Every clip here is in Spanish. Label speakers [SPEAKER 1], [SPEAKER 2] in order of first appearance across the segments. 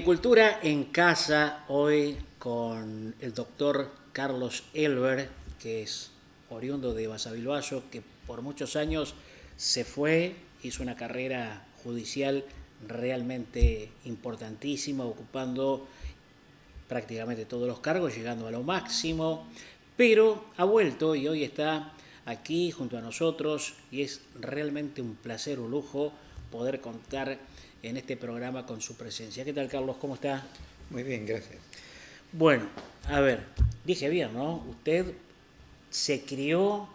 [SPEAKER 1] Agricultura en casa, hoy con el doctor Carlos Elber, que es oriundo de Basavilbaso, que por muchos años se fue, hizo una carrera judicial realmente importantísima, ocupando prácticamente todos los cargos, llegando a lo máximo, pero ha vuelto y hoy está aquí junto a nosotros y es realmente un placer, un lujo poder contar en este programa con su presencia. ¿Qué tal, Carlos? ¿Cómo está?
[SPEAKER 2] Muy bien, gracias.
[SPEAKER 1] Bueno, a ver, dije bien, ¿no? Usted se crió,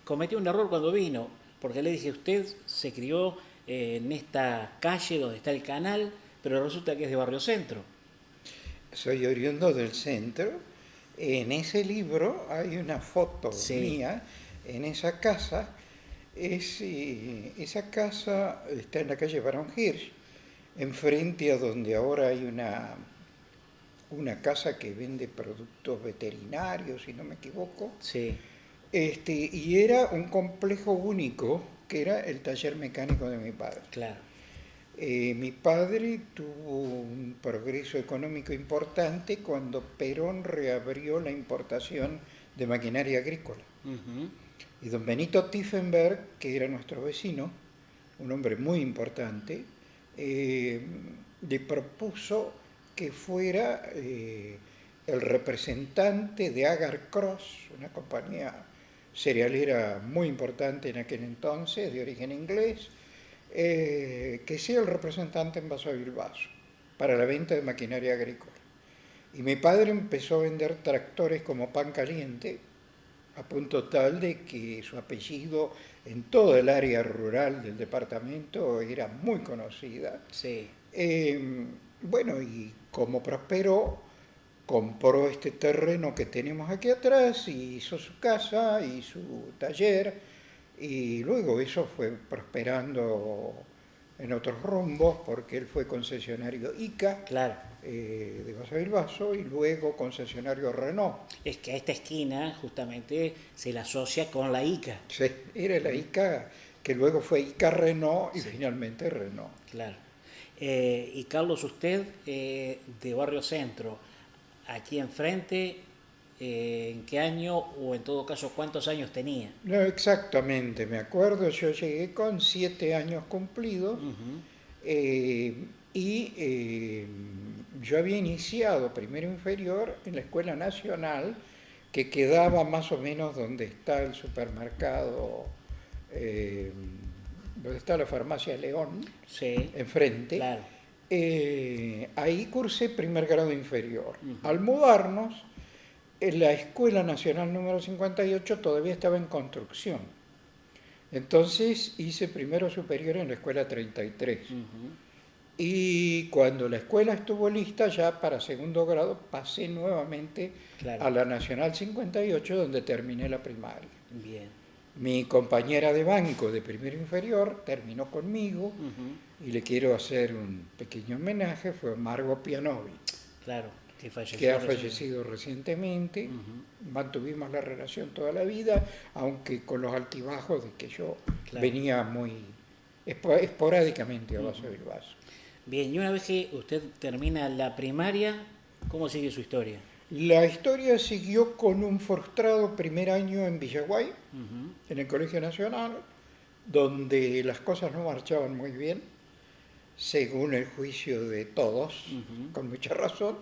[SPEAKER 1] cometió un error cuando vino, porque le dije, usted se crió en esta calle donde está el canal, pero resulta que es de Barrio Centro.
[SPEAKER 2] Soy oriundo del centro. En ese libro hay una foto
[SPEAKER 1] Sí,
[SPEAKER 2] mía en esa casa. Esa casa está en la calle Barón Hirsch, enfrente a donde ahora hay una casa que vende productos veterinarios, si no me equivoco.
[SPEAKER 1] sí,
[SPEAKER 2] Y era un complejo único que era el taller mecánico de mi padre.
[SPEAKER 1] claro.
[SPEAKER 2] Mi padre tuvo un progreso económico importante cuando Perón reabrió la importación de maquinaria agrícola.
[SPEAKER 1] Ujú.
[SPEAKER 2] Y don Benito Tiefenberg, que era nuestro vecino, un hombre muy importante, eh, le propuso que fuera el representante de Agar Cross, una compañía cerealera muy importante en aquel entonces, de origen inglés, que sea el representante en Basavilbaso para la venta de maquinaria agrícola. Y mi padre empezó a vender tractores como pan caliente, a punto tal de que su apellido en toda el área rural del departamento era muy conocida.
[SPEAKER 1] Sí,
[SPEAKER 2] Eh, bueno, y como prosperó, compró este terreno que tenemos aquí atrás y hizo su casa y su taller, y luego eso fue prosperando en otros rumbos porque él fue concesionario ICA
[SPEAKER 1] claro.
[SPEAKER 2] de Basavilbaso y luego concesionario Renault.
[SPEAKER 1] Es que a esta esquina justamente se la asocia con la ICA.
[SPEAKER 2] Sí, era la ICA que luego fue ICA Renault y
[SPEAKER 1] Sí,
[SPEAKER 2] finalmente Renault.
[SPEAKER 1] claro. Y Carlos, usted de Barrio Centro, aquí enfrente, ¿en qué año o en todo caso cuántos años tenía?
[SPEAKER 2] No exactamente, me acuerdo, yo llegué con 7 años cumplidos.
[SPEAKER 1] Ujú.
[SPEAKER 2] Eh, y yo había iniciado primero inferior en la Escuela Nacional, que quedaba más o menos donde está el supermercado, eh, donde está la farmacia León,
[SPEAKER 1] Sí,
[SPEAKER 2] enfrente.
[SPEAKER 1] claro.
[SPEAKER 2] Ahí cursé primer grado inferior.
[SPEAKER 1] Ujú.
[SPEAKER 2] Al mudarnos, en la Escuela Nacional número 58 todavía estaba en construcción. Entonces hice primero superior en la Escuela 33.
[SPEAKER 1] Ujú.
[SPEAKER 2] Y cuando la escuela estuvo lista ya para segundo grado, pasé nuevamente
[SPEAKER 1] Claro,
[SPEAKER 2] a la Nacional 58, donde terminé la primaria.
[SPEAKER 1] bien.
[SPEAKER 2] Mi compañera de banco de primero inferior terminó conmigo
[SPEAKER 1] Ujú.
[SPEAKER 2] y le quiero hacer un pequeño homenaje, fue Margot Pianovi,
[SPEAKER 1] Claro, que
[SPEAKER 2] que
[SPEAKER 1] falleció
[SPEAKER 2] ha
[SPEAKER 1] recién.
[SPEAKER 2] fallecido recientemente.
[SPEAKER 1] Ujú.
[SPEAKER 2] Mantuvimos la relación toda la vida, aunque con los altibajos de que yo
[SPEAKER 1] Claro.
[SPEAKER 2] venía muy esporádicamente a Vaso
[SPEAKER 1] Ujú.
[SPEAKER 2] del Vaso.
[SPEAKER 1] Bien, y una vez que usted termina la primaria, ¿cómo sigue su historia?
[SPEAKER 2] La historia siguió con un frustrado primer año en Villaguay,
[SPEAKER 1] Ujú.
[SPEAKER 2] en el Colegio Nacional, donde las cosas no marchaban muy bien, según el juicio de todos,
[SPEAKER 1] Ujú.
[SPEAKER 2] con mucha razón.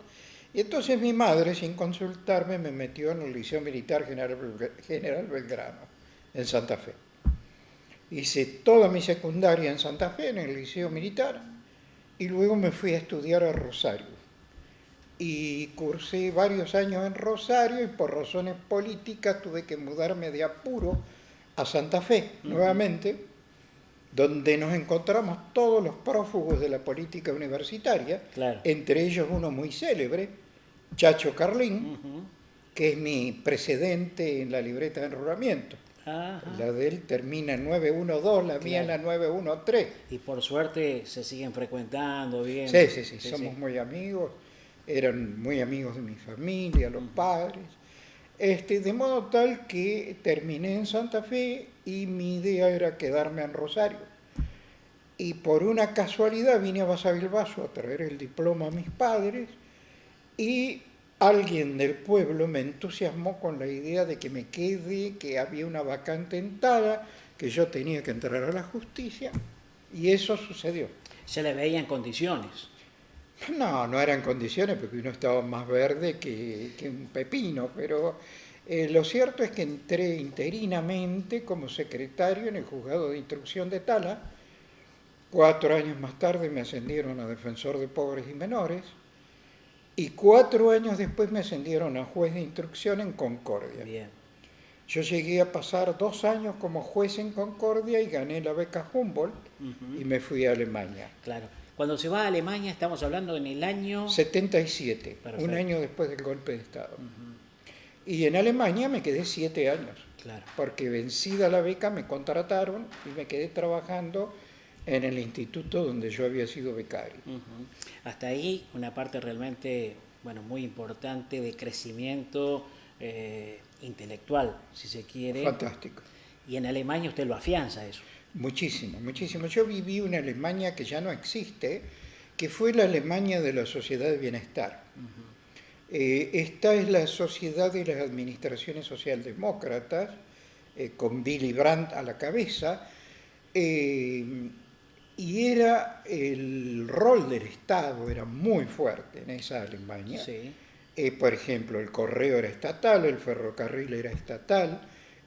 [SPEAKER 2] Y entonces mi madre, sin consultarme, me metió en el Liceo Militar General Belgrano, en Santa Fe. Hice toda mi secundaria en Santa Fe, en el Liceo Militar, y luego me fui a estudiar a Rosario. Y cursé varios años en Rosario y por razones políticas tuve que mudarme de apuro a Santa Fe
[SPEAKER 1] Ujú.
[SPEAKER 2] nuevamente, donde nos encontramos todos los prófugos de la política universitaria,
[SPEAKER 1] Claro.
[SPEAKER 2] entre ellos uno muy célebre, Chacho Carlín,
[SPEAKER 1] Ujú.
[SPEAKER 2] que es mi precedente en la libreta de enrolamiento.
[SPEAKER 1] Ajá,
[SPEAKER 2] La de él termina en 912, la mía en
[SPEAKER 1] claro.
[SPEAKER 2] la 913.
[SPEAKER 1] Y por suerte se siguen frecuentando,
[SPEAKER 2] Sí,
[SPEAKER 1] viendo.
[SPEAKER 2] sí, sí,
[SPEAKER 1] Sí,
[SPEAKER 2] somos
[SPEAKER 1] sí.
[SPEAKER 2] muy amigos, eran muy amigos de mi familia, los
[SPEAKER 1] Ujú.
[SPEAKER 2] padres. De modo tal que terminé en Santa Fe y mi idea era quedarme en Rosario. y por una casualidad vine a Basavilbaso a traer el diploma a mis padres y alguien del pueblo me entusiasmó con la idea de que me quede, que había una vacante en Tala, que yo tenía que entrar a la justicia, y eso sucedió.
[SPEAKER 1] Se le veía en condiciones.
[SPEAKER 2] No, no eran condiciones porque uno estaba más verde que un pepino, pero lo cierto es que entré interinamente como secretario en el juzgado de instrucción de Tala. 4 años más tarde me ascendieron a defensor de pobres y menores y 4 años después me ascendieron a juez de instrucción en Concordia.
[SPEAKER 1] Bien.
[SPEAKER 2] Yo llegué a pasar 2 años como juez en Concordia y gané la beca Humboldt y me fui a Alemania.
[SPEAKER 1] Claro. Cuando se va a Alemania estamos hablando en el año...
[SPEAKER 2] 77,
[SPEAKER 1] Perfecto.
[SPEAKER 2] un año después del golpe de Estado. Y en Alemania me quedé 7 años,
[SPEAKER 1] Claro.
[SPEAKER 2] porque vencida la beca me contrataron y me quedé trabajando en el instituto donde yo había sido becario.
[SPEAKER 1] Hasta ahí una parte realmente, bueno, muy importante de crecimiento intelectual, si se quiere.
[SPEAKER 2] Fantástico.
[SPEAKER 1] Y en Alemania usted lo afianza eso.
[SPEAKER 2] Muchísimo, muchísimo. Yo viví una Alemania que ya no existe, que fue la Alemania de la sociedad de bienestar. Esta es la sociedad de las administraciones socialdemócratas, con Willy Brandt a la cabeza, y era el rol del Estado, era muy fuerte en esa Alemania.
[SPEAKER 1] Sí.
[SPEAKER 2] Por ejemplo, el correo era estatal, el ferrocarril era estatal,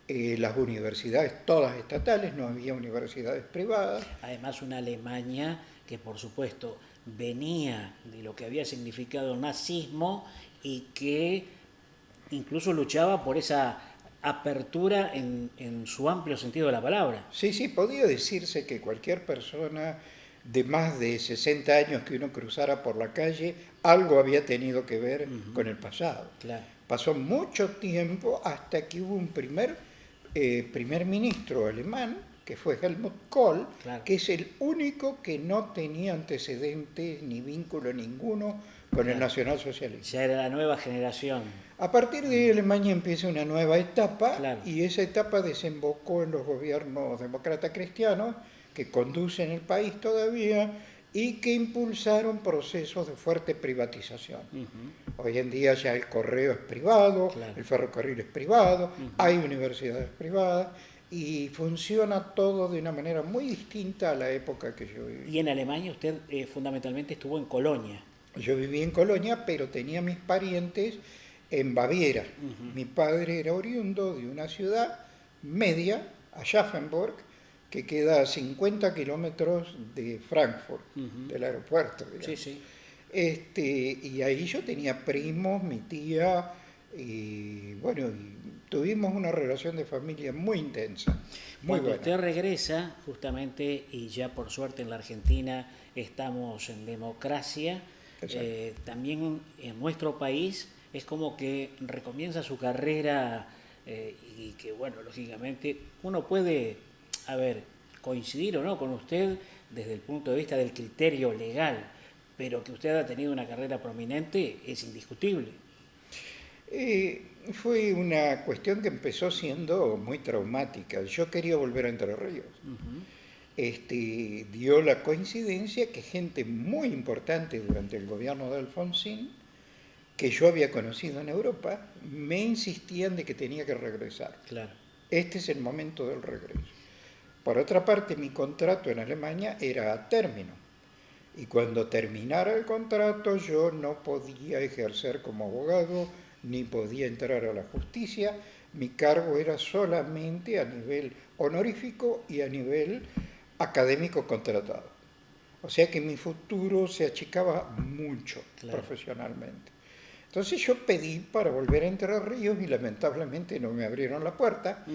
[SPEAKER 2] las universidades todas estatales, no había universidades privadas.
[SPEAKER 1] Además una Alemania que por supuesto venía de lo que había significado el nazismo y que incluso luchaba por esa apertura en su amplio sentido de la palabra.
[SPEAKER 2] Sí, sí, podía decirse que cualquier persona de más de 60 años que uno cruzara por la calle, algo había tenido que ver con el pasado.
[SPEAKER 1] Claro.
[SPEAKER 2] Pasó mucho tiempo hasta que hubo un primer ministro alemán, que fue Helmut Kohl,
[SPEAKER 1] Claro.
[SPEAKER 2] que es el único que no tenía antecedentes ni vínculo ninguno con el nacionalsocialismo.
[SPEAKER 1] Ya era la nueva generación.
[SPEAKER 2] A partir de ahí Alemania empieza una nueva etapa,
[SPEAKER 1] Claro.
[SPEAKER 2] y esa etapa desembocó en los gobiernos demócratas cristianos que conducen el país todavía y que impulsaron procesos de fuerte privatización. Hoy en día ya el correo es privado,
[SPEAKER 1] Claro.
[SPEAKER 2] el ferrocarril es privado, hay universidades privadas y funciona todo de una manera muy distinta a la época que yo viví.
[SPEAKER 1] Y en Alemania usted fundamentalmente estuvo en Colonia.
[SPEAKER 2] Yo viví en Colonia, pero tenía mis parientes en Baviera. Mi padre era oriundo de una ciudad media, Aschaffenburg, que queda a 50 kilómetros de Frankfurt, del aeropuerto, digamos.
[SPEAKER 1] Sí, sí.
[SPEAKER 2] Y ahí yo tenía primos, mi tía, y bueno, y tuvimos una relación de familia muy intensa, muy
[SPEAKER 1] Cuando
[SPEAKER 2] buena.
[SPEAKER 1] usted regresa, justamente, y ya por suerte en la Argentina estamos en democracia, también en nuestro país es como que recomienza su carrera y que, bueno, lógicamente uno puede, a ver, coincidir o no con usted desde el punto de vista del criterio legal, pero que usted ha tenido una carrera prominente es indiscutible.
[SPEAKER 2] Fue una cuestión que empezó siendo muy traumática. Yo quería volver a Entre Ríos. Dio la coincidencia que gente muy importante durante el gobierno de Alfonsín, que yo había conocido en Europa, me insistían de que tenía que regresar.
[SPEAKER 1] Claro.
[SPEAKER 2] Este es el momento del regreso. Por otra parte, mi contrato en Alemania era a término. Y cuando terminara el contrato, yo no podía ejercer como abogado, ni podía entrar a la justicia. Mi cargo era solamente a nivel honorífico y a nivel académico contratado. O sea que mi futuro se achicaba mucho profesionalmente. Entonces yo pedí para volver a Entre Ríos y lamentablemente no me abrieron la puerta,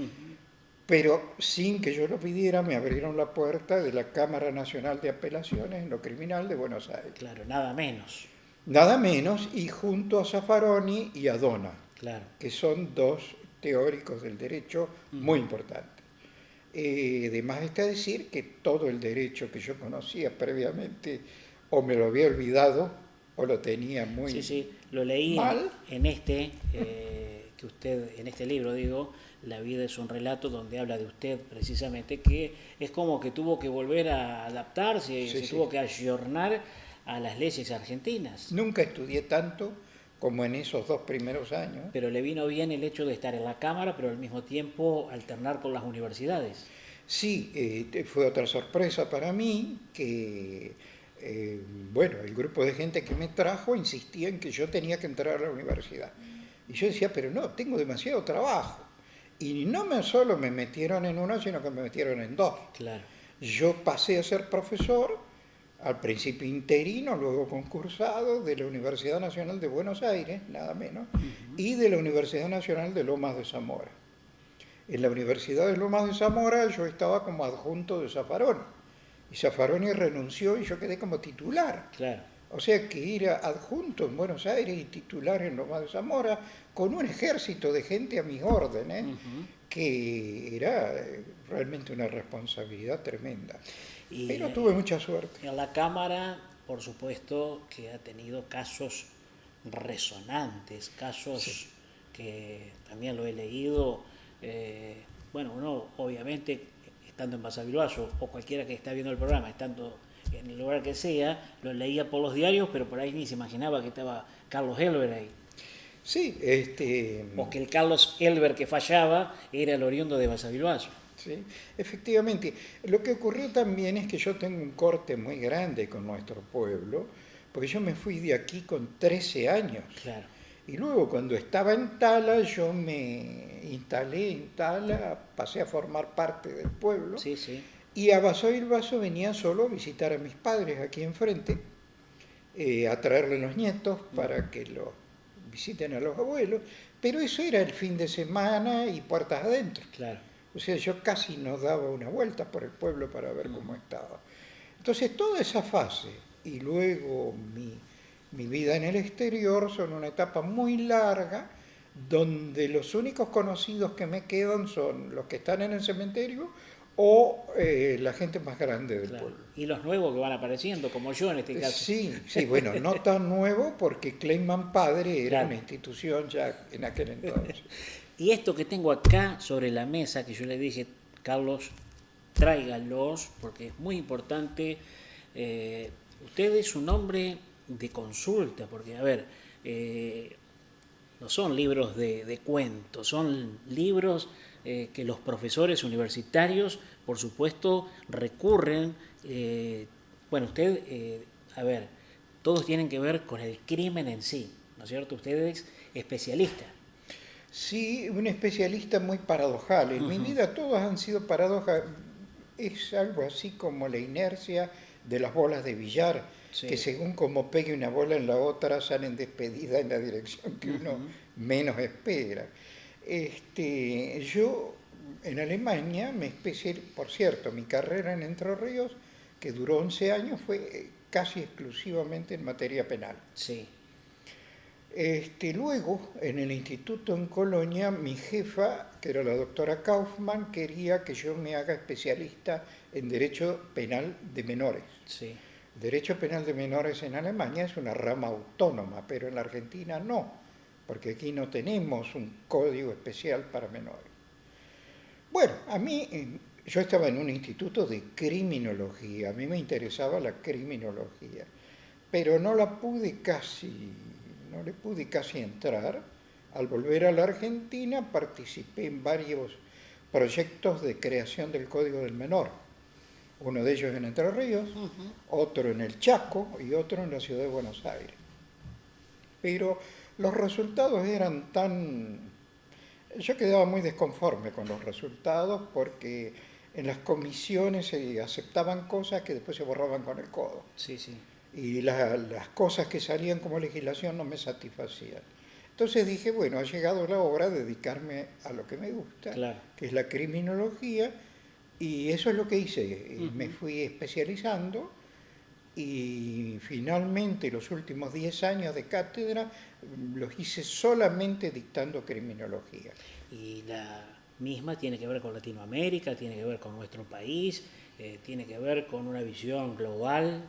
[SPEAKER 2] pero sin que yo lo pidiera me abrieron la puerta de la Cámara Nacional de Apelaciones en lo criminal de Buenos Aires.
[SPEAKER 1] Claro, nada menos.
[SPEAKER 2] Nada menos, y junto a Zaffaroni y a Dona,
[SPEAKER 1] Claro.
[SPEAKER 2] que son dos teóricos del derecho muy importantes. Además está decir que todo el derecho que yo conocía previamente o me lo había olvidado o lo tenía muy
[SPEAKER 1] Sí, sí, lo leí
[SPEAKER 2] mal.
[SPEAKER 1] en que usted, en este libro digo, La vida es un relato, donde habla de usted precisamente, que es como que tuvo que volver a adaptarse,
[SPEAKER 2] Sí,
[SPEAKER 1] se
[SPEAKER 2] sí.
[SPEAKER 1] tuvo que ayornar a las leyes argentinas.
[SPEAKER 2] Nunca estudié tanto como en esos 2 primeros años.
[SPEAKER 1] Pero le vino bien el hecho de estar en la Cámara, pero al mismo tiempo alternar con las universidades.
[SPEAKER 2] Sí, fue otra sorpresa para mí que, eh, bueno, el grupo de gente que me trajo insistía en que yo tenía que entrar a la universidad. Y yo decía, pero no, tengo demasiado trabajo. Y no me solo me metieron en una, sino que me metieron en dos.
[SPEAKER 1] Claro.
[SPEAKER 2] Yo pasé a ser profesor, al principio interino, luego concursado, de la Universidad Nacional de Buenos Aires, nada menos,
[SPEAKER 1] Uh-huh.
[SPEAKER 2] y de la Universidad Nacional de Lomas de Zamora. En la Universidad de Lomas de Zamora yo estaba como adjunto de Zaffaroni, y Zaffaroni renunció y yo quedé como titular.
[SPEAKER 1] Claro.
[SPEAKER 2] O sea que era adjunto en Buenos Aires y titular en Lomas de Zamora, con un ejército de gente a mis órdenes,
[SPEAKER 1] Uh-huh.
[SPEAKER 2] que era realmente una responsabilidad tremenda.
[SPEAKER 1] Y
[SPEAKER 2] Pero tuve mucha suerte.
[SPEAKER 1] en la Cámara, por supuesto, que ha tenido casos resonantes,
[SPEAKER 2] Sí,
[SPEAKER 1] casos que también lo he leído. Bueno, uno obviamente, estando en Basavilbaso, o cualquiera que está viendo el programa, estando en el lugar que sea, lo leía por los diarios, pero por ahí ni se imaginaba que estaba Carlos Elber ahí.
[SPEAKER 2] sí,
[SPEAKER 1] O que el Carlos Elber que fallaba era el oriundo de Basavilbaso.
[SPEAKER 2] sí, efectivamente. Lo que ocurrió también es que yo tengo un corte muy grande con nuestro pueblo, porque yo me fui de aquí con 13 años.
[SPEAKER 1] Claro.
[SPEAKER 2] Y luego cuando estaba en Tala, yo me instalé en Tala, pasé a formar parte del pueblo,
[SPEAKER 1] Sí, sí.
[SPEAKER 2] y a Basavilbaso venía solo a visitar a mis padres aquí enfrente, a traerle los nietos para
[SPEAKER 1] Uh-huh.
[SPEAKER 2] que los visiten a los abuelos, pero eso era el fin de semana y puertas adentro.
[SPEAKER 1] Claro.
[SPEAKER 2] O sea, yo casi no daba una vuelta por el pueblo para ver cómo
[SPEAKER 1] Uh-huh.
[SPEAKER 2] estaba. Entonces, toda esa fase y luego mi vida en el exterior son una etapa muy larga, donde los únicos conocidos que me quedan son los que están en el cementerio o la gente más grande del
[SPEAKER 1] Claro.
[SPEAKER 2] pueblo.
[SPEAKER 1] Y los nuevos que van apareciendo, como yo en este caso.
[SPEAKER 2] Sí, sí, bueno, no tan nuevo porque Kleinman Padre era
[SPEAKER 1] Claro.
[SPEAKER 2] una institución ya en aquel entonces.
[SPEAKER 1] Y esto que tengo acá sobre la mesa, que yo le dije, Carlos, tráigalos, porque es muy importante. Usted es un hombre de consulta, porque, a ver, no son libros de cuentos, son libros que los profesores universitarios, por supuesto, recurren. Bueno, usted, a ver, todos tienen que ver con el crimen en sí, ¿no es cierto? Usted es especialista.
[SPEAKER 2] Sí, un especialista muy paradojal. En mi
[SPEAKER 1] Uh-huh.
[SPEAKER 2] vida todas han sido paradojas. Es algo así como la inercia de las bolas de billar, que
[SPEAKER 1] Sí.
[SPEAKER 2] según como pegue una bola en la otra, salen despedidas en la dirección que uno
[SPEAKER 1] Uh-huh.
[SPEAKER 2] menos espera. Yo en Alemania me especialicé, por cierto, mi carrera en Entre Ríos, que duró 11 años, fue casi exclusivamente en materia penal.
[SPEAKER 1] Sí.
[SPEAKER 2] Luego, en el instituto en Colonia, mi jefa, que era la doctora Kaufmann, quería que yo me haga especialista en Derecho Penal de Menores.
[SPEAKER 1] Sí.
[SPEAKER 2] Derecho Penal de Menores en Alemania es una rama autónoma, pero en la Argentina no, porque aquí no tenemos un código especial para menores. Bueno, a mí, yo estaba en un instituto de criminología, a mí me interesaba la criminología, pero no le pude casi entrar. Al volver a la Argentina participé en varios proyectos de creación del Código del Menor, uno de ellos en Entre Ríos,
[SPEAKER 1] Uh-huh.
[SPEAKER 2] otro en el Chaco y otro en la ciudad de Buenos Aires. Pero los resultados eran tan... Yo quedaba muy desconforme con los resultados porque en las comisiones se aceptaban cosas que después se borraban con el codo.
[SPEAKER 1] Sí, sí.
[SPEAKER 2] Y las cosas que salían como legislación no me satisfacían. Entonces dije, bueno, ha llegado la hora de dedicarme a lo que me gusta,
[SPEAKER 1] Claro.
[SPEAKER 2] que es la criminología, y eso es lo que hice. Me
[SPEAKER 1] Uh-huh.
[SPEAKER 2] fui especializando y finalmente los últimos 10 años de cátedra los hice solamente dictando criminología.
[SPEAKER 1] Y la misma tiene que ver con Latinoamérica, tiene que ver con nuestro país, tiene que ver con una visión global,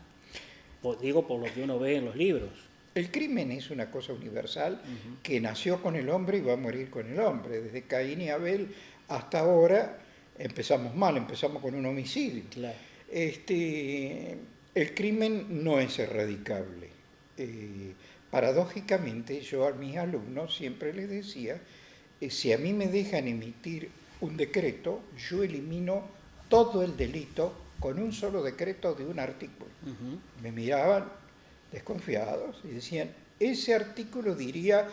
[SPEAKER 1] digo por lo que uno ve en los libros.
[SPEAKER 2] El crimen es una cosa universal que nació con el hombre y va a morir con el hombre. Desde Caín y Abel hasta ahora empezamos mal, empezamos con un homicidio.
[SPEAKER 1] Claro.
[SPEAKER 2] El crimen no es erradicable. Paradójicamente, yo a mis alumnos siempre les decía, si a mí me dejan emitir un decreto, yo elimino todo el delito con un solo decreto de un artículo. Me miraban desconfiados y decían, ese artículo diría,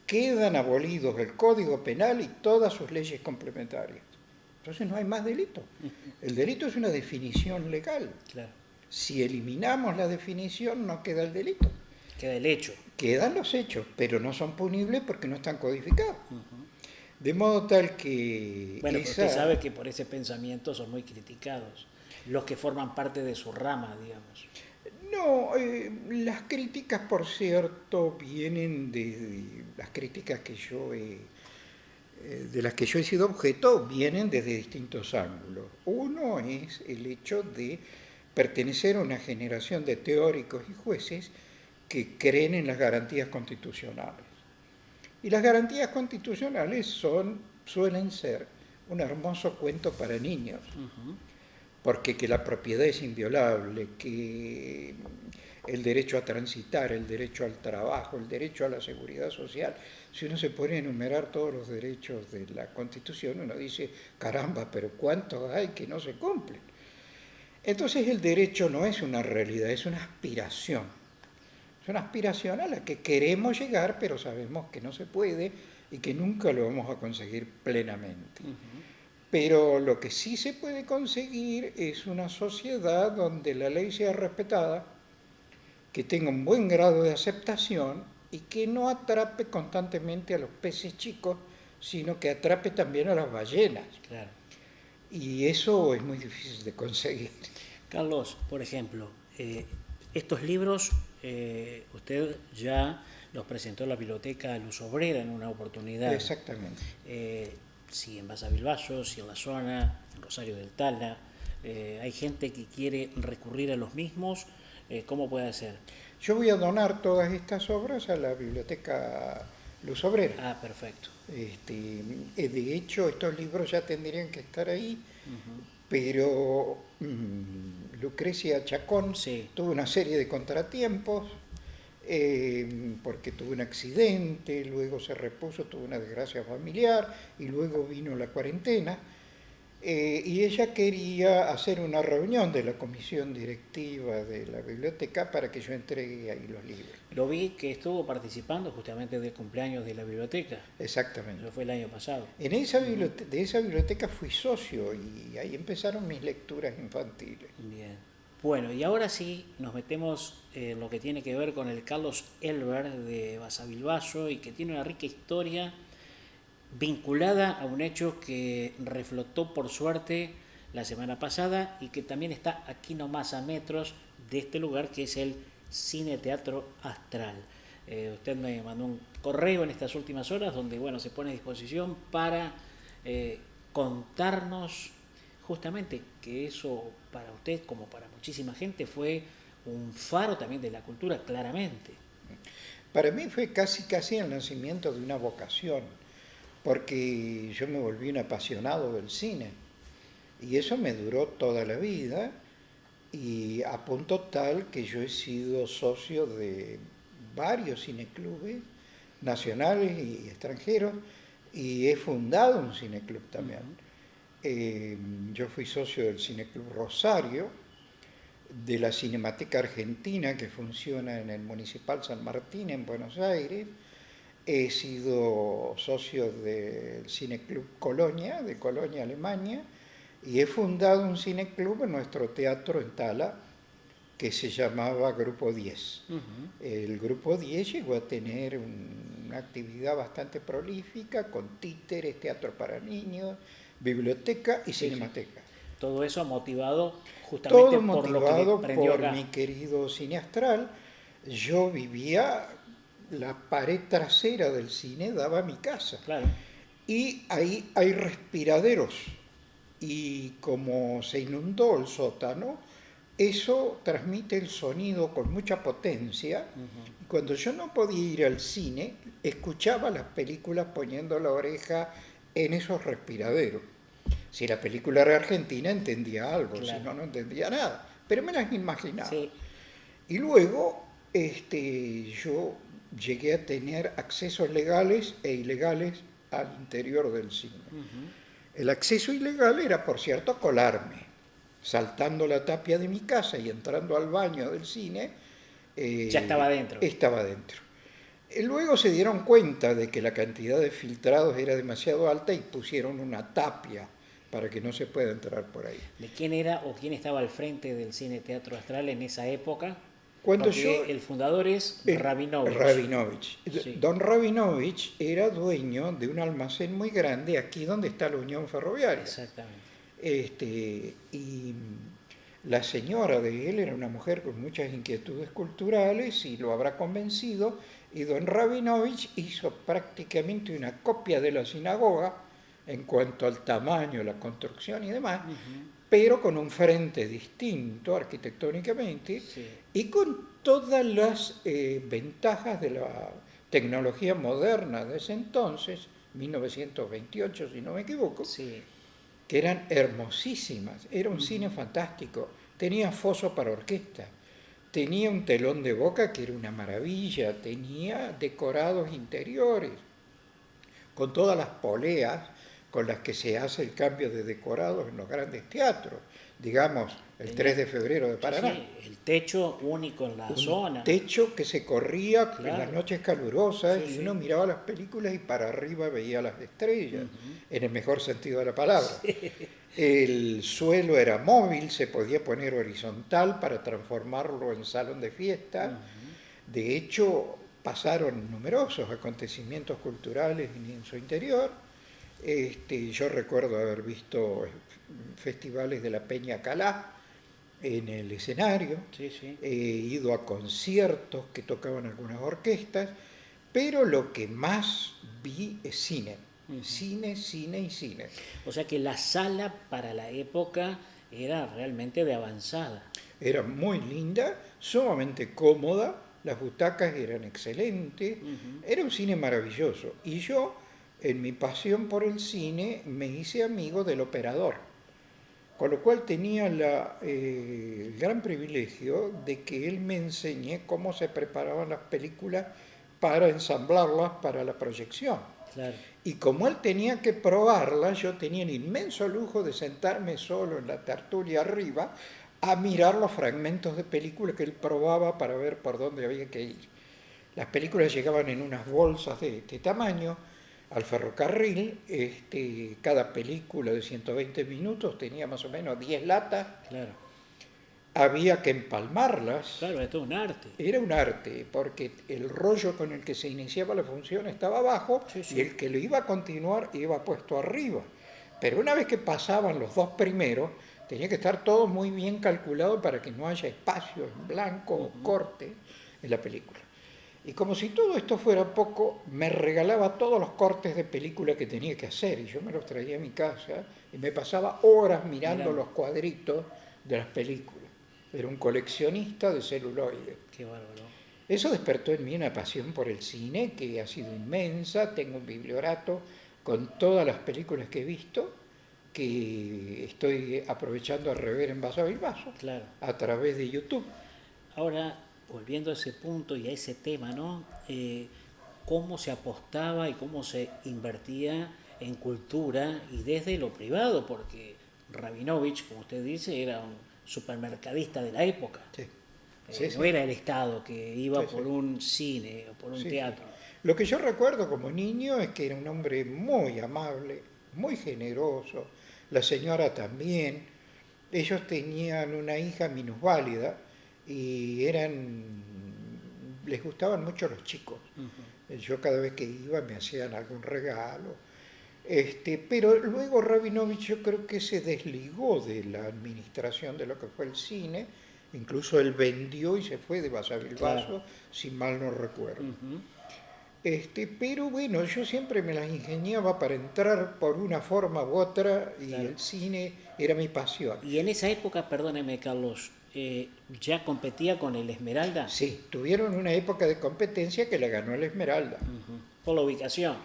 [SPEAKER 2] quedan abolidos el Código Penal y todas sus leyes complementarias. Entonces no hay más delito. El delito es una definición legal.
[SPEAKER 1] Claro.
[SPEAKER 2] Si eliminamos la definición, no queda el delito.
[SPEAKER 1] Queda el hecho.
[SPEAKER 2] Quedan los hechos, pero no son punibles porque no están codificados. De modo tal que...
[SPEAKER 1] Bueno, usted sabe que por ese pensamiento son muy criticados los que forman parte de su rama, digamos.
[SPEAKER 2] No, las críticas, por cierto, vienen de las críticas que yo de las que yo he sido objeto, vienen desde distintos ángulos. Uno es el hecho de pertenecer a una generación de teóricos y jueces que creen en las garantías constitucionales. Y las garantías constitucionales suelen ser un hermoso cuento para niños. Porque que la propiedad es inviolable, que el derecho a transitar, el derecho al trabajo, el derecho a la seguridad social. Si uno se pone a enumerar todos los derechos de la Constitución, uno dice, caramba, pero ¿cuántos hay que no se cumplen? Entonces el derecho no es una realidad, es una aspiración. Es una aspiración a la que queremos llegar, pero sabemos que no se puede y que nunca lo vamos a conseguir plenamente. Pero lo que sí se puede conseguir es una sociedad donde la ley sea respetada, que tenga un buen grado de aceptación y que no atrape constantemente a los peces chicos, sino que atrape también a las ballenas.
[SPEAKER 1] Claro.
[SPEAKER 2] Y eso es muy difícil de conseguir.
[SPEAKER 1] Carlos, por ejemplo, estos libros usted ya los presentó en la Biblioteca Luz Obrera en una oportunidad.
[SPEAKER 2] Exactamente.
[SPEAKER 1] Si en Basavilbaso, si en la zona, en Rosario del Tala, hay gente que quiere recurrir a los mismos, ¿cómo puede hacer?
[SPEAKER 2] Yo voy a donar todas estas obras a la Biblioteca Luz Obrera.
[SPEAKER 1] Ah, perfecto.
[SPEAKER 2] De hecho, estos libros ya tendrían que estar ahí, pero Lucrecia Chacón tuvo una serie de contratiempos, porque tuvo un accidente, luego se repuso, tuvo una desgracia familiar y luego vino la cuarentena, y ella quería hacer una reunión de la comisión directiva de la biblioteca para que yo entregue ahí los libros.
[SPEAKER 1] Lo vi que estuvo participando justamente del cumpleaños de la biblioteca.
[SPEAKER 2] Exactamente.
[SPEAKER 1] Eso fue el año pasado.
[SPEAKER 2] De esa biblioteca fui socio y ahí empezaron mis lecturas infantiles.
[SPEAKER 1] Bien. Bueno, y ahora sí nos metemos en lo que tiene que ver con el Carlos Elber de Basavilbaso y que tiene una rica historia vinculada a un hecho que reflotó por suerte la semana pasada y que también está aquí nomás a metros de este lugar, que es el Cine Teatro Astral. Usted me mandó un correo en estas últimas horas donde se pone a disposición para contarnos justamente que eso para usted, como para muchísima gente, fue un faro también de la cultura, claramente.
[SPEAKER 2] Para mí fue casi el nacimiento de una vocación, porque yo me volví un apasionado del cine y eso me duró toda la vida, y a punto tal que yo he sido socio de varios cineclubes nacionales y extranjeros y he fundado un cineclub también. Yo fui socio del Cineclub Rosario, de la Cinemateca Argentina que funciona en el Municipal San Martín en Buenos Aires. He sido socio del Cineclub Colonia, de Colonia, Alemania, y he fundado un cineclub en nuestro teatro en Tala, que se llamaba Grupo 10. El Grupo 10 llegó a tener una actividad bastante prolífica, con títeres, teatro para niños, biblioteca y cinemateca.
[SPEAKER 1] Todo eso motivado justamente
[SPEAKER 2] Todo
[SPEAKER 1] por lo que
[SPEAKER 2] motivado por
[SPEAKER 1] acá.
[SPEAKER 2] Mi querido Cine Astral. Yo vivía, la pared trasera del cine daba a mi casa.
[SPEAKER 1] Claro.
[SPEAKER 2] Y ahí hay respiraderos. Y como se inundó el sótano, eso transmite el sonido con mucha potencia. Cuando yo no podía ir al cine, escuchaba las películas poniendo la oreja en esos respiraderos. Si la película era argentina entendía algo, si
[SPEAKER 1] Claro.
[SPEAKER 2] no, no entendía nada, pero me las imaginaba.
[SPEAKER 1] Sí.
[SPEAKER 2] Y luego yo llegué a tener accesos legales e ilegales al interior del cine. El acceso ilegal era, por cierto, colarme, saltando la tapia de mi casa y entrando al baño del cine,
[SPEAKER 1] Ya estaba dentro.
[SPEAKER 2] estaba dentro. Luego se dieron cuenta de que la cantidad de filtrados era demasiado alta y pusieron una tapia para que no se pueda entrar por ahí.
[SPEAKER 1] ¿De quién era o quién estaba al frente del Cine Teatro Astral en esa época?
[SPEAKER 2] Cuando yo
[SPEAKER 1] Porque el fundador es Rabinovich.
[SPEAKER 2] Rabinovich.
[SPEAKER 1] Sí,
[SPEAKER 2] Don Rabinovich era dueño de un almacén muy grande aquí donde está la Unión Ferroviaria.
[SPEAKER 1] exactamente.
[SPEAKER 2] Y la señora de él era una mujer con muchas inquietudes culturales y lo habrá convencido. Y don Rabinovich hizo prácticamente una copia de la sinagoga en cuanto al tamaño, la construcción y demás, pero con un frente distinto arquitectónicamente
[SPEAKER 1] Sí,
[SPEAKER 2] y con todas las ventajas de la tecnología moderna de ese entonces, 1928 si no me equivoco,
[SPEAKER 1] sí.
[SPEAKER 2] que eran hermosísimas. Era un cine fantástico. Tenía foso para orquesta, tenía un telón de boca que era una maravilla, tenía decorados interiores, con todas las poleas con las que se hace el cambio de decorados en los grandes teatros, digamos, el 3 de febrero de
[SPEAKER 1] Sí,
[SPEAKER 2] Paraná.
[SPEAKER 1] sí, el techo único en la
[SPEAKER 2] Un
[SPEAKER 1] zona.
[SPEAKER 2] techo que se corría en las
[SPEAKER 1] Claro.
[SPEAKER 2] noches calurosas
[SPEAKER 1] Sí,
[SPEAKER 2] y
[SPEAKER 1] sí.
[SPEAKER 2] uno miraba las películas y para arriba veía las estrellas, en el mejor sentido de la palabra. El suelo era móvil, se podía poner horizontal para transformarlo en salón de fiesta. De hecho, pasaron numerosos acontecimientos culturales en su interior. Yo recuerdo haber visto festivales de la Peña Calá en el escenario,
[SPEAKER 1] Sí, sí.
[SPEAKER 2] he ido a conciertos que tocaban algunas orquestas, pero lo que más vi es cine. Cine, cine y cine.
[SPEAKER 1] O sea que la sala para la época era realmente de avanzada.
[SPEAKER 2] Era muy linda, sumamente cómoda, las butacas eran excelentes, era un cine maravilloso. Y yo, en mi pasión por el cine, me hice amigo del operador, con lo cual tenía el gran privilegio de que él me enseñe cómo se preparaban las películas para ensamblarlas para la proyección.
[SPEAKER 1] Claro.
[SPEAKER 2] Y como él tenía que probarlas, yo tenía el inmenso lujo de sentarme solo en la tertulia arriba a mirar los fragmentos de película que él probaba para ver por dónde había que ir. Las películas llegaban en unas bolsas de este tamaño al ferrocarril. Cada película de 120 minutos tenía más o menos 10 latas.
[SPEAKER 1] Claro.
[SPEAKER 2] Había que empalmarlas.
[SPEAKER 1] Claro, es todo un arte.
[SPEAKER 2] Era un arte, porque el rollo con el que se iniciaba la función estaba abajo
[SPEAKER 1] Sí, sí.
[SPEAKER 2] y el que lo iba a continuar iba puesto arriba. Pero una vez que pasaban los dos primeros, tenía que estar todo muy bien calculado para que no haya espacios en blanco o corte en la película. Y como si todo esto fuera poco, me regalaba todos los cortes de película que tenía que hacer y yo me los traía a mi casa y me pasaba horas mirando los cuadritos de las películas. Era un coleccionista de celuloide.
[SPEAKER 1] Qué bárbaro.
[SPEAKER 2] Eso despertó en mí una pasión por el cine que ha sido inmensa. Tengo un bibliorato con todas las películas que he visto que estoy aprovechando a rever en vaso y vaso
[SPEAKER 1] Claro.
[SPEAKER 2] a través de YouTube.
[SPEAKER 1] Ahora, volviendo a ese punto y a ese tema, ¿no? Cómo se apostaba y cómo se invertía en cultura y desde lo privado, porque Rabinovich, como usted dice, era un supermercadista de la época.
[SPEAKER 2] Sí.
[SPEAKER 1] No era el Estado que iba
[SPEAKER 2] Sí,
[SPEAKER 1] por
[SPEAKER 2] sí.
[SPEAKER 1] un cine o por un
[SPEAKER 2] Sí,
[SPEAKER 1] teatro.
[SPEAKER 2] Lo que yo recuerdo como niño es que era un hombre muy amable, muy generoso, la señora también. Ellos tenían una hija minusválida y les gustaban mucho los chicos. Yo cada vez que iba me hacían algún regalo. Pero luego Rabinovich yo creo que se desligó de la administración de lo que fue el cine, incluso él vendió y se fue de Basavilbaso,
[SPEAKER 1] Claro.
[SPEAKER 2] si mal no recuerdo. Pero bueno, yo siempre me las ingeniaba para entrar por una forma u otra y
[SPEAKER 1] Claro.
[SPEAKER 2] el cine era mi pasión.
[SPEAKER 1] Y en esa época, perdóneme Carlos, ya competía con el Esmeralda.
[SPEAKER 2] Sí, tuvieron una época de competencia que la ganó el Esmeralda.
[SPEAKER 1] Por la ubicación.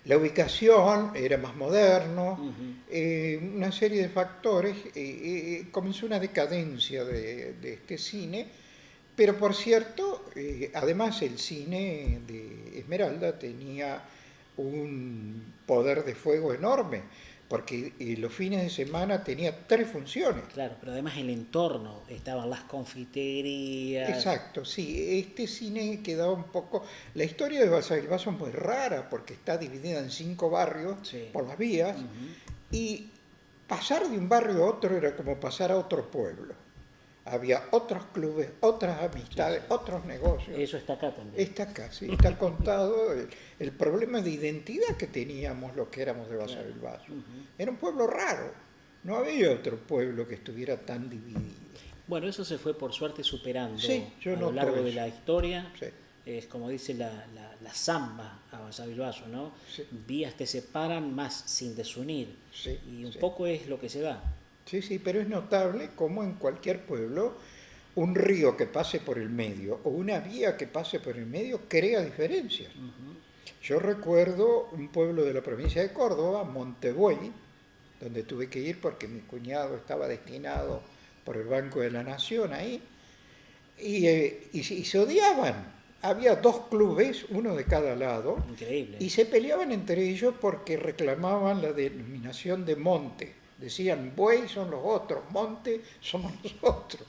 [SPEAKER 2] La ubicación era más moderno,
[SPEAKER 1] Ujú.
[SPEAKER 2] una serie de factores, comenzó una decadencia de este cine, pero por cierto, además el cine de Esmeralda tenía un poder de fuego enorme, porque los fines de semana tenía 3 funciones.
[SPEAKER 1] Claro, pero además el entorno, estaban las confiterías.
[SPEAKER 2] Exacto, sí, este cine quedaba un poco... La historia de Basavilbaso es muy rara porque está dividida en 5 barrios
[SPEAKER 1] Sí.
[SPEAKER 2] por las vías
[SPEAKER 1] Ujú.
[SPEAKER 2] y pasar de un barrio a otro era como pasar a otro pueblo. Había otros clubes, otras
[SPEAKER 1] Sí, sí.
[SPEAKER 2] amistades, otros negocios.
[SPEAKER 1] Eso está acá también.
[SPEAKER 2] Está acá, sí, está contado el problema de identidad que teníamos los que éramos de
[SPEAKER 1] Claro.
[SPEAKER 2] Basavilbaso.
[SPEAKER 1] Ujú.
[SPEAKER 2] Era un pueblo raro, no había otro pueblo que estuviera tan dividido.
[SPEAKER 1] Bueno, eso se fue por suerte superando
[SPEAKER 2] Sí, yo
[SPEAKER 1] a lo
[SPEAKER 2] noto
[SPEAKER 1] largo de
[SPEAKER 2] eso.
[SPEAKER 1] la historia.
[SPEAKER 2] Sí,
[SPEAKER 1] Es como dice la samba a Basavilbaso, ¿no?
[SPEAKER 2] sí,
[SPEAKER 1] Vías te separan más sin desunir.
[SPEAKER 2] sí,
[SPEAKER 1] Y un
[SPEAKER 2] sí.
[SPEAKER 1] poco es lo que se da.
[SPEAKER 2] Sí, sí, pero es notable como en cualquier pueblo un río que pase por el medio o una vía que pase por el medio crea diferencias.
[SPEAKER 1] Ujú.
[SPEAKER 2] Yo recuerdo un pueblo de la provincia de Córdoba, Montebuey, donde tuve que ir porque mi cuñado estaba destinado por el Banco de la Nación ahí, y se odiaban. Había 2 clubes, uno de cada lado,
[SPEAKER 1] Increíble.
[SPEAKER 2] y se peleaban entre ellos porque reclamaban la denominación de monte. Decían, buey son los otros, monte somos nosotros.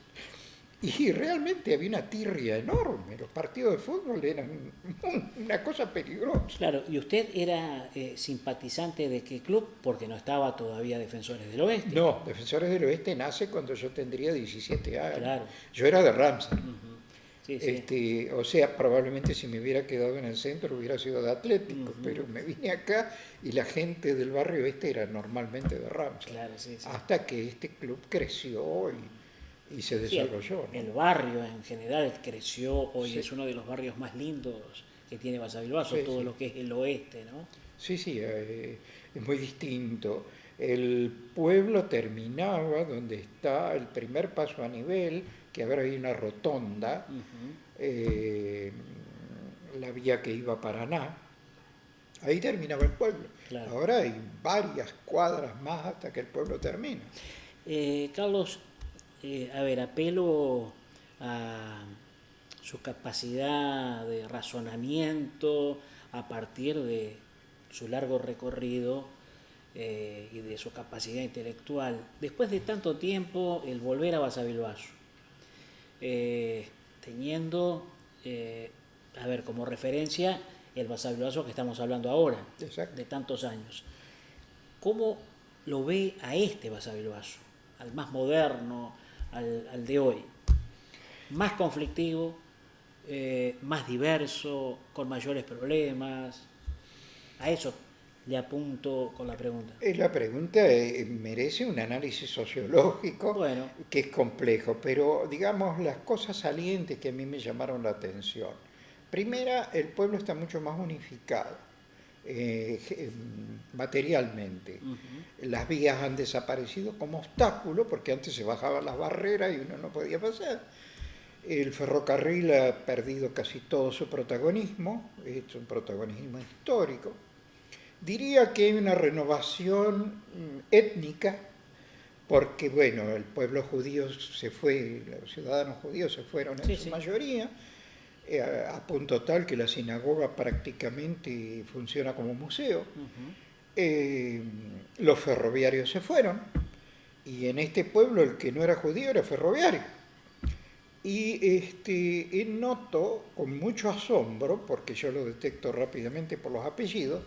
[SPEAKER 2] Y realmente había una tirria enorme. Los partidos de fútbol eran una cosa peligrosa.
[SPEAKER 1] Claro, ¿y usted era simpatizante de qué club? Porque no estaba todavía Defensores del Oeste.
[SPEAKER 2] No, Defensores del Oeste nace cuando yo tendría 17 años.
[SPEAKER 1] Claro.
[SPEAKER 2] Yo era de Ramsey.
[SPEAKER 1] Ujú. Sí, sí.
[SPEAKER 2] O sea, probablemente si me hubiera quedado en el centro hubiera sido de Atlético,
[SPEAKER 1] Ujú.
[SPEAKER 2] pero me vine acá y la gente del barrio este era normalmente de Ramsey.
[SPEAKER 1] Claro, sí, sí.
[SPEAKER 2] Hasta que este club creció y se
[SPEAKER 1] Sí,
[SPEAKER 2] desarrolló, ¿no?
[SPEAKER 1] el barrio en general creció, hoy
[SPEAKER 2] Sí,
[SPEAKER 1] es uno de los barrios más lindos que tiene Basavilbaso,
[SPEAKER 2] sí,
[SPEAKER 1] todo
[SPEAKER 2] sí.
[SPEAKER 1] lo que es el oeste, ¿no?
[SPEAKER 2] Sí, sí, es muy distinto. El pueblo terminaba donde está el primer paso a nivel, que ahora hay una rotonda,
[SPEAKER 1] Ujú.
[SPEAKER 2] eh, la vía que iba a Paraná. Ahí terminaba el pueblo.
[SPEAKER 1] Claro.
[SPEAKER 2] Ahora hay varias cuadras más hasta que el pueblo termina.
[SPEAKER 1] Carlos, a ver, apelo a su capacidad de razonamiento a partir de su largo recorrido y de su capacidad intelectual. Después de tanto tiempo, el volver a Basavilbaso, eh, teniendo, a ver, como referencia el Basavilbaso que estamos hablando ahora,
[SPEAKER 2] Exacto.
[SPEAKER 1] de tantos años. ¿Cómo lo ve a este Basavilbaso, al más moderno, al de hoy? Más conflictivo, más diverso, con mayores problemas. A eso le apunto con la pregunta.
[SPEAKER 2] La pregunta merece un análisis sociológico
[SPEAKER 1] Bueno,
[SPEAKER 2] que es complejo, pero digamos las cosas salientes que a mí me llamaron la atención. Primera, el pueblo está mucho más unificado materialmente.
[SPEAKER 1] uh-huh,
[SPEAKER 2] Las vías han desaparecido como obstáculo porque antes se bajaban las barreras y uno no podía pasar. El ferrocarril ha perdido casi todo su protagonismo, es un protagonismo histórico. Diría que hay una renovación étnica, porque bueno, el pueblo judío se fue, los ciudadanos judíos se fueron en
[SPEAKER 1] sí,
[SPEAKER 2] su
[SPEAKER 1] sí.
[SPEAKER 2] mayoría, a punto tal que la sinagoga prácticamente funciona como museo.
[SPEAKER 1] Uh-huh.
[SPEAKER 2] Los ferroviarios se fueron, y en este pueblo el que no era judío era ferroviario. Y noto con mucho asombro, porque yo lo detecto rápidamente por los apellidos,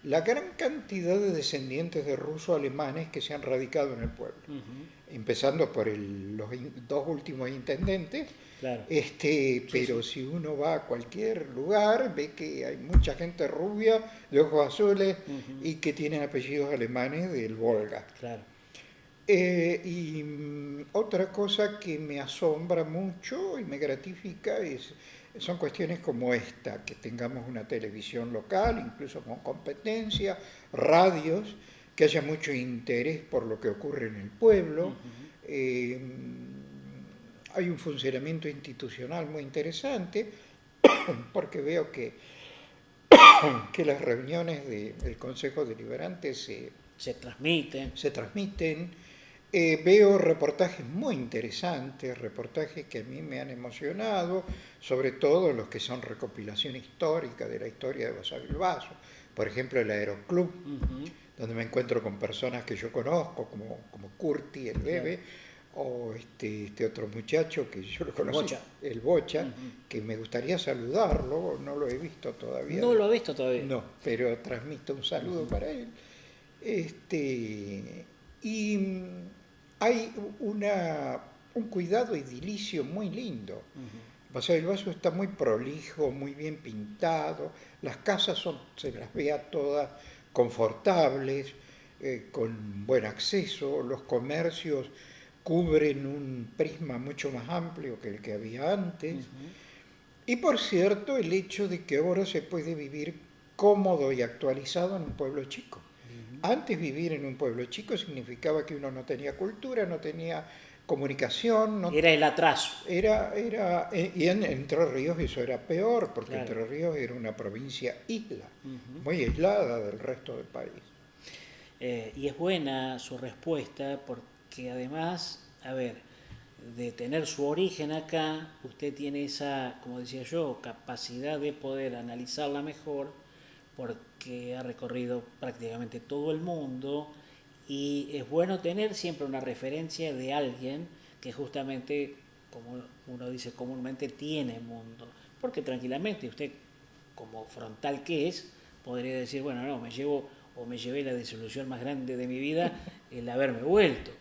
[SPEAKER 2] la gran cantidad de descendientes de ruso-alemanes que se han radicado en el pueblo.
[SPEAKER 1] Uh-huh.
[SPEAKER 2] Empezando por los 2 últimos intendentes,
[SPEAKER 1] Claro.
[SPEAKER 2] pero
[SPEAKER 1] Sí.
[SPEAKER 2] si uno va a cualquier lugar, ve que hay mucha gente rubia, de ojos azules,
[SPEAKER 1] Uh-huh.
[SPEAKER 2] y que tienen apellidos alemanes del Volga.
[SPEAKER 1] Claro.
[SPEAKER 2] Otra cosa que me asombra mucho y me gratifica son cuestiones como esta, que tengamos una televisión local, incluso con competencia, radios, que haya mucho interés por lo que ocurre en el pueblo.
[SPEAKER 1] Uh-huh.
[SPEAKER 2] Eh, hay un funcionamiento institucional muy interesante, porque veo que las reuniones del Consejo Deliberante
[SPEAKER 1] se
[SPEAKER 2] transmiten. Veo reportajes muy interesantes, reportajes que a mí me han emocionado, sobre todo los que son recopilación histórica de la historia de Basavilbaso. Por ejemplo, el Aeroclub, donde me encuentro con personas que yo conozco, como Curti, el Bebe, o este otro muchacho que yo lo conocí, el Bocha, que me gustaría saludarlo, no lo he visto todavía.
[SPEAKER 1] No lo he visto todavía.
[SPEAKER 2] No, pero transmito un saludo para él. Y hay un cuidado edilicio muy lindo. Basavilbaso está muy prolijo, muy bien pintado, las casas se las ve a todas confortables, con buen acceso, los comercios cubren un prisma mucho más amplio que el que había antes. Y por cierto, el hecho de que ahora se puede vivir cómodo y actualizado en un pueblo chico. Antes vivir en un pueblo chico significaba que uno no tenía cultura, no tenía comunicación.
[SPEAKER 1] Era el atraso.
[SPEAKER 2] Y en Entre Ríos eso era peor, porque Entre Ríos era una provincia isla, muy aislada del resto del país.
[SPEAKER 1] Y es buena su respuesta porque además, a ver, de tener su origen acá, usted tiene esa, como decía yo, capacidad de poder analizarla mejor porque ha recorrido prácticamente todo el mundo y es bueno tener siempre una referencia de alguien que justamente, como uno dice comúnmente, tiene mundo. Porque tranquilamente usted, como frontal que es, podría decir, bueno, no, me llevé la desilusión más grande de mi vida, el haberme vuelto.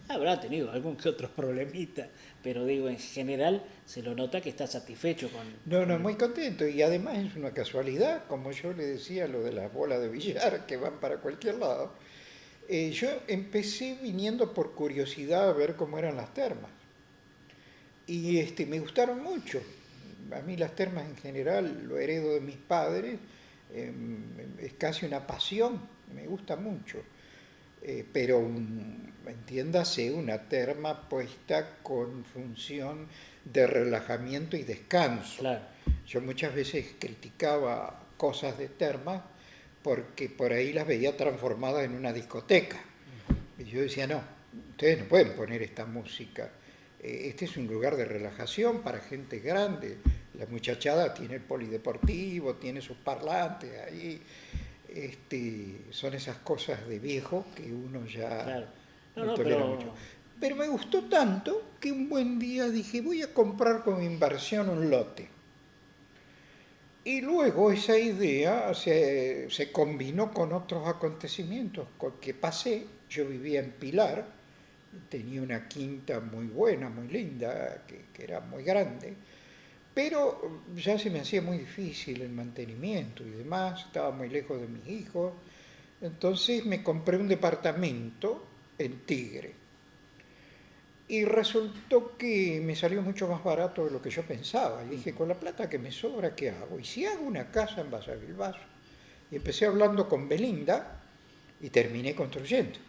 [SPEAKER 1] Habrá tenido algún que otro problemita, pero digo, en general se lo nota que está satisfecho con...
[SPEAKER 2] No, muy contento. Y además es una casualidad, como yo le decía, lo de las bolas de billar que van para cualquier lado. Yo empecé viniendo por curiosidad a ver cómo eran las termas. Y me gustaron mucho. A mí las termas en general lo heredo de mis padres. Es casi una pasión, me gusta mucho. Pero entiéndase una terma puesta con función de relajamiento y descanso.
[SPEAKER 1] Claro.
[SPEAKER 2] Yo muchas veces criticaba cosas de termas porque por ahí las veía transformadas en una discoteca. Y yo decía, no, ustedes no pueden poner esta música. Este es un lugar de relajación para gente grande. La muchachada tiene el polideportivo, tiene sus parlantes ahí. Son esas cosas de viejo que uno ya no tolera mucho. Pero me gustó tanto que un buen día dije, voy a comprar como inversión un lote. Y luego esa idea se combinó con otros acontecimientos que pasé. Yo vivía en Pilar, tenía una quinta muy buena, muy linda, que era muy grande, pero ya se me hacía muy difícil el mantenimiento y demás, estaba muy lejos de mis hijos. Entonces me compré un departamento en Tigre. Y resultó que me salió mucho más barato de lo que yo pensaba. Y dije, con la plata que me sobra, ¿qué hago? Y si hago una casa en Basavilbaso. Y empecé hablando con Belinda y terminé construyendo.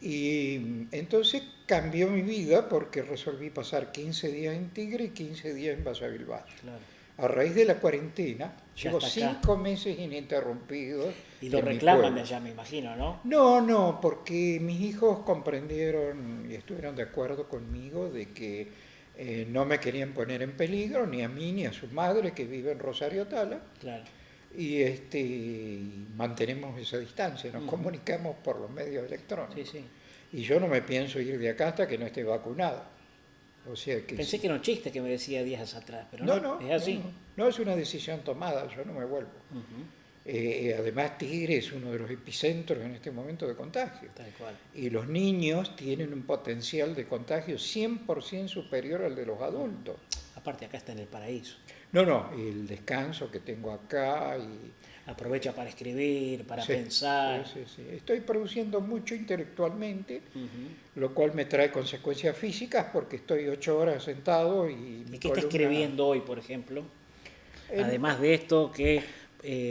[SPEAKER 2] Y entonces cambió mi vida porque resolví pasar 15 días en Tigre y 15 días en Basavilbaso. Claro. A raíz de la cuarentena, llevo 5 meses ininterrumpidos.
[SPEAKER 1] Y lo reclaman de allá, me imagino, ¿no?
[SPEAKER 2] No, porque mis hijos comprendieron y estuvieron de acuerdo conmigo de que no me querían poner en peligro, ni a mí ni a su madre que vive en Rosario Tala. Claro. Y mantenemos esa distancia, nos comunicamos por los medios electrónicos. Sí. Y yo no me pienso ir de acá hasta que no esté vacunado. O sea que
[SPEAKER 1] pensé que era un chiste que me decía días atrás, pero
[SPEAKER 2] no,
[SPEAKER 1] es así.
[SPEAKER 2] No, es una decisión tomada, yo no me vuelvo. Además, Tigre es uno de los epicentros en este momento de contagio. Tal cual. Y los niños tienen un potencial de contagio 100% superior al de los adultos.
[SPEAKER 1] Aparte, acá está en el paraíso.
[SPEAKER 2] No, el descanso que tengo acá y...
[SPEAKER 1] Aprovecha para escribir, para pensar.
[SPEAKER 2] Sí. Estoy produciendo mucho intelectualmente, lo cual me trae consecuencias físicas porque estoy 8 horas sentado y...
[SPEAKER 1] ¿Y qué está escribiendo hoy, por ejemplo? Además de esto que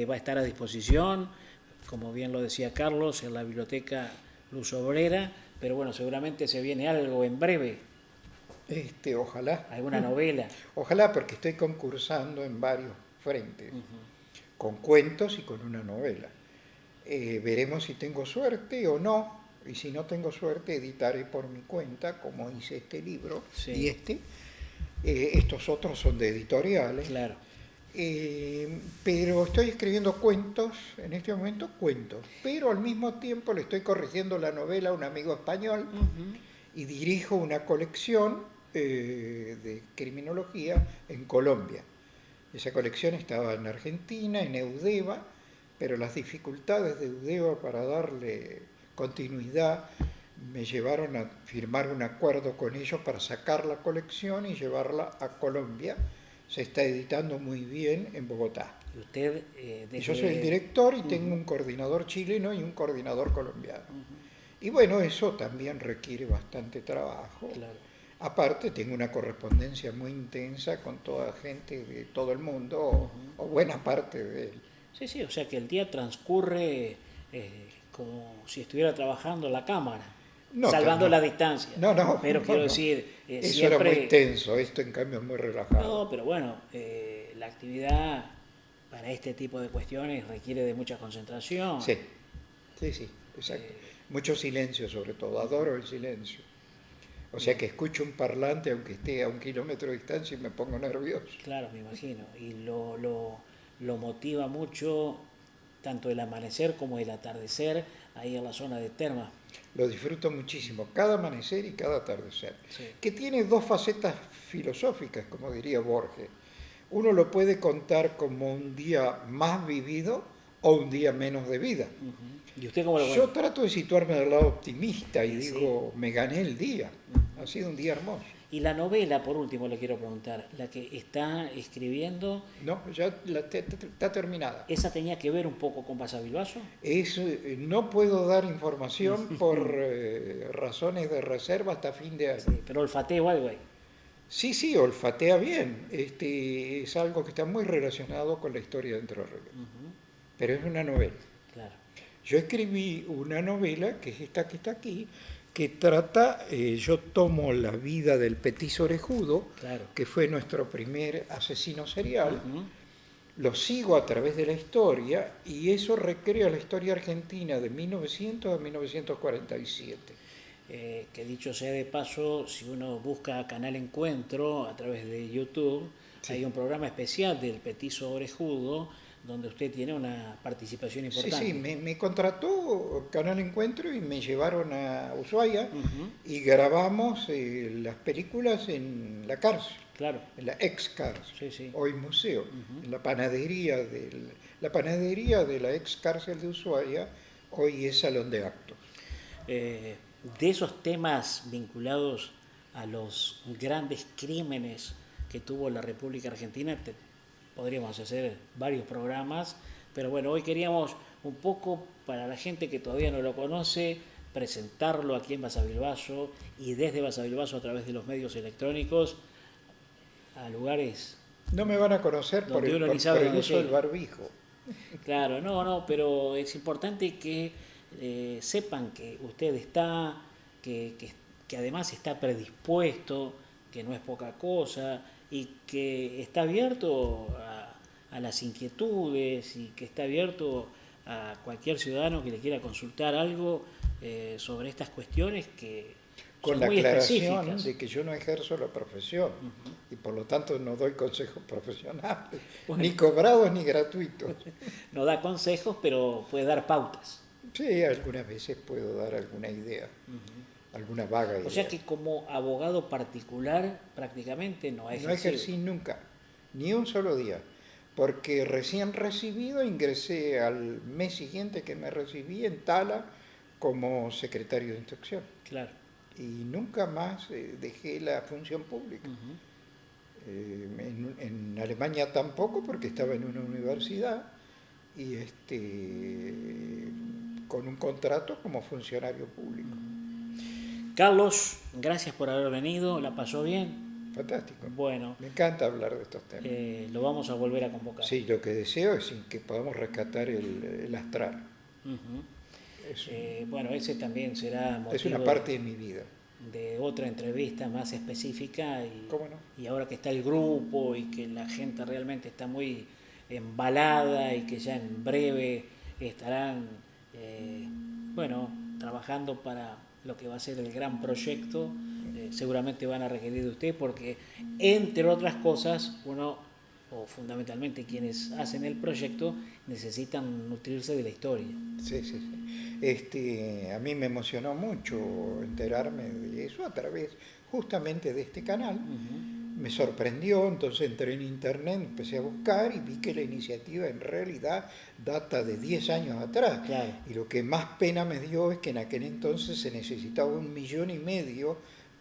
[SPEAKER 1] va a estar a disposición, como bien lo decía Carlos, en la Biblioteca Luz Obrera, pero bueno, seguramente se viene algo en breve.
[SPEAKER 2] Ojalá.
[SPEAKER 1] ¿Alguna novela?
[SPEAKER 2] Ojalá, porque estoy concursando en varios frentes, con cuentos y con una novela. Veremos si tengo suerte o no, y si no tengo suerte editaré por mi cuenta, como hice este libro,
[SPEAKER 1] Sí.
[SPEAKER 2] y estos otros son de editoriales.
[SPEAKER 1] Claro.
[SPEAKER 2] Pero estoy escribiendo cuentos, en este momento cuentos, pero al mismo tiempo le estoy corrigiendo la novela a un amigo español y dirijo una colección de criminología en Colombia. Esa colección estaba en Argentina, en Eudeva, pero las dificultades de Eudeva para darle continuidad me llevaron a firmar un acuerdo con ellos para sacar la colección y llevarla a Colombia. Se está editando muy bien en Bogotá.
[SPEAKER 1] Y usted,
[SPEAKER 2] Yo soy el director y tengo un coordinador chileno y un coordinador colombiano. Y bueno, eso también requiere bastante trabajo.
[SPEAKER 1] Claro.
[SPEAKER 2] Aparte, tengo una correspondencia muy intensa con toda gente de todo el mundo, o buena parte de él.
[SPEAKER 1] Sí, sí, o sea que el día transcurre como si estuviera trabajando en la cámara,
[SPEAKER 2] No,
[SPEAKER 1] salvando
[SPEAKER 2] no.
[SPEAKER 1] la distancia.
[SPEAKER 2] No,
[SPEAKER 1] Pero quiero
[SPEAKER 2] no.
[SPEAKER 1] decir,
[SPEAKER 2] Eso
[SPEAKER 1] siempre...
[SPEAKER 2] era muy tenso, esto en cambio es muy relajado.
[SPEAKER 1] No, pero bueno, la actividad para este tipo de cuestiones requiere de mucha concentración.
[SPEAKER 2] Sí, sí, exacto. Mucho silencio sobre todo, adoro el silencio. O sea que escucho un parlante aunque esté a 1 kilómetro de distancia y me pongo nervioso.
[SPEAKER 1] Claro, me imagino. Y lo motiva mucho tanto el amanecer como el atardecer ahí en la zona de Termas.
[SPEAKER 2] Lo disfruto muchísimo, cada amanecer y cada atardecer.
[SPEAKER 1] Sí.
[SPEAKER 2] Que tiene dos facetas filosóficas, como diría Borges. Uno lo puede contar como un día más vivido o un día menos de vida.
[SPEAKER 1] ¿Y usted cómo lo
[SPEAKER 2] Yo
[SPEAKER 1] cuenta?
[SPEAKER 2] trato de situarme del lado optimista y
[SPEAKER 1] Sí.
[SPEAKER 2] digo, me gané el día. Ha sido un día hermoso.
[SPEAKER 1] Y la novela, por último, le quiero preguntar, la que está escribiendo,
[SPEAKER 2] No, ya está terminada.
[SPEAKER 1] ¿esa tenía que ver un poco con Basavilbaso?
[SPEAKER 2] No puedo dar información por razones de reserva hasta fin de año.
[SPEAKER 1] Sí, pero olfateo algo ahí.
[SPEAKER 2] Sí, olfatea bien. Es algo que está muy relacionado con la historia de Entre Ríos. Pero es una novela.
[SPEAKER 1] Claro.
[SPEAKER 2] Yo escribí una novela, que es esta que está aquí, que trata, yo tomo la vida del Petit Orejudo,
[SPEAKER 1] Claro.
[SPEAKER 2] que fue nuestro primer asesino serial, lo sigo a través de la historia y eso recrea la historia argentina de 1900 a 1947.
[SPEAKER 1] Que dicho sea de paso, si uno busca Canal Encuentro a través de YouTube,
[SPEAKER 2] Sí.
[SPEAKER 1] hay un programa especial del Petiso Orejudo donde usted tiene una participación importante.
[SPEAKER 2] Sí, me contrató Canal Encuentro y me llevaron a Ushuaia y grabamos las películas en la cárcel,
[SPEAKER 1] Claro.
[SPEAKER 2] en la ex cárcel,
[SPEAKER 1] Sí.
[SPEAKER 2] hoy museo, en la panadería de la ex cárcel de Ushuaia, hoy es salón de actos.
[SPEAKER 1] De esos temas vinculados a los grandes crímenes que tuvo la República Argentina, podríamos hacer varios programas, pero bueno, hoy queríamos un poco, para la gente que todavía no lo conoce, presentarlo aquí en Basavilbaso y desde Basavilbaso a través de los medios electrónicos a lugares
[SPEAKER 2] No me van a conocer por
[SPEAKER 1] donde
[SPEAKER 2] el,
[SPEAKER 1] uno
[SPEAKER 2] por,
[SPEAKER 1] ni sabe
[SPEAKER 2] por el
[SPEAKER 1] dónde
[SPEAKER 2] uso del
[SPEAKER 1] llega.
[SPEAKER 2] barbijo.
[SPEAKER 1] Claro, no, pero es importante que sepan que usted está, que además está predispuesto, que no es poca cosa y que está abierto a las inquietudes y que está abierto a cualquier ciudadano que le quiera consultar algo sobre estas cuestiones que
[SPEAKER 2] Con
[SPEAKER 1] son
[SPEAKER 2] la
[SPEAKER 1] muy
[SPEAKER 2] aclaración
[SPEAKER 1] específicas.
[SPEAKER 2] de que yo no ejerzo la profesión y por lo tanto no doy consejos profesionales,
[SPEAKER 1] Bueno.
[SPEAKER 2] ni cobrados ni gratuitos.
[SPEAKER 1] No da consejos, pero puede dar pautas.
[SPEAKER 2] Sí, algunas veces puedo dar alguna idea, alguna vaga idea.
[SPEAKER 1] O sea que como abogado particular prácticamente no ha
[SPEAKER 2] No
[SPEAKER 1] ejercido.
[SPEAKER 2] ejercí nunca, ni un solo día, porque recién recibido ingresé al mes siguiente que me recibí en Tala como secretario de instrucción.
[SPEAKER 1] Claro.
[SPEAKER 2] Y nunca más dejé la función pública. En Alemania tampoco, porque estaba en una universidad y con un contrato como funcionario público.
[SPEAKER 1] Carlos, gracias por haber venido, la pasó bien.
[SPEAKER 2] Fantástico.
[SPEAKER 1] Bueno,
[SPEAKER 2] Me encanta hablar de estos temas.
[SPEAKER 1] lo vamos a volver a convocar.
[SPEAKER 2] Sí, lo que deseo es que podamos rescatar el astral.
[SPEAKER 1] Bueno, ese también será motivo
[SPEAKER 2] Es una parte de mi vida.
[SPEAKER 1] de otra entrevista más específica
[SPEAKER 2] ¿Cómo no?
[SPEAKER 1] y ahora que está el grupo y que la gente realmente está muy embalada y que ya en breve estarán bueno, trabajando para lo que va a ser el gran proyecto, seguramente van a requerir de usted porque entre otras cosas uno o fundamentalmente quienes hacen el proyecto necesitan nutrirse de la historia.
[SPEAKER 2] Sí, sí, sí. A mí me emocionó mucho enterarme de eso a través justamente de este canal. Me sorprendió, entonces entré en internet, empecé a buscar y vi que la iniciativa en realidad data de 10 años atrás.
[SPEAKER 1] Claro.
[SPEAKER 2] Y lo que más pena me dio es que en aquel entonces se necesitaba 1,5 millones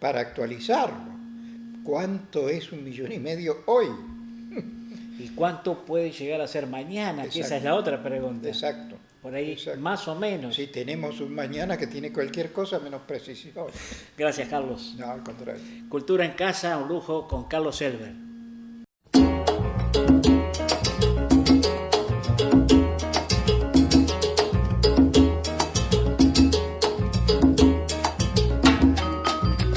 [SPEAKER 2] para actualizarlo. ¿Cuánto es 1,5 millones hoy?
[SPEAKER 1] ¿Y cuánto puede llegar a ser mañana? Que esa es la otra pregunta.
[SPEAKER 2] Exacto.
[SPEAKER 1] Por ahí,
[SPEAKER 2] Exacto.
[SPEAKER 1] más o menos.
[SPEAKER 2] Sí, tenemos un mañana que tiene cualquier cosa menos precisión.
[SPEAKER 1] Gracias, Carlos.
[SPEAKER 2] No, al contrario.
[SPEAKER 1] Cultura en casa, un lujo con Carlos Elber.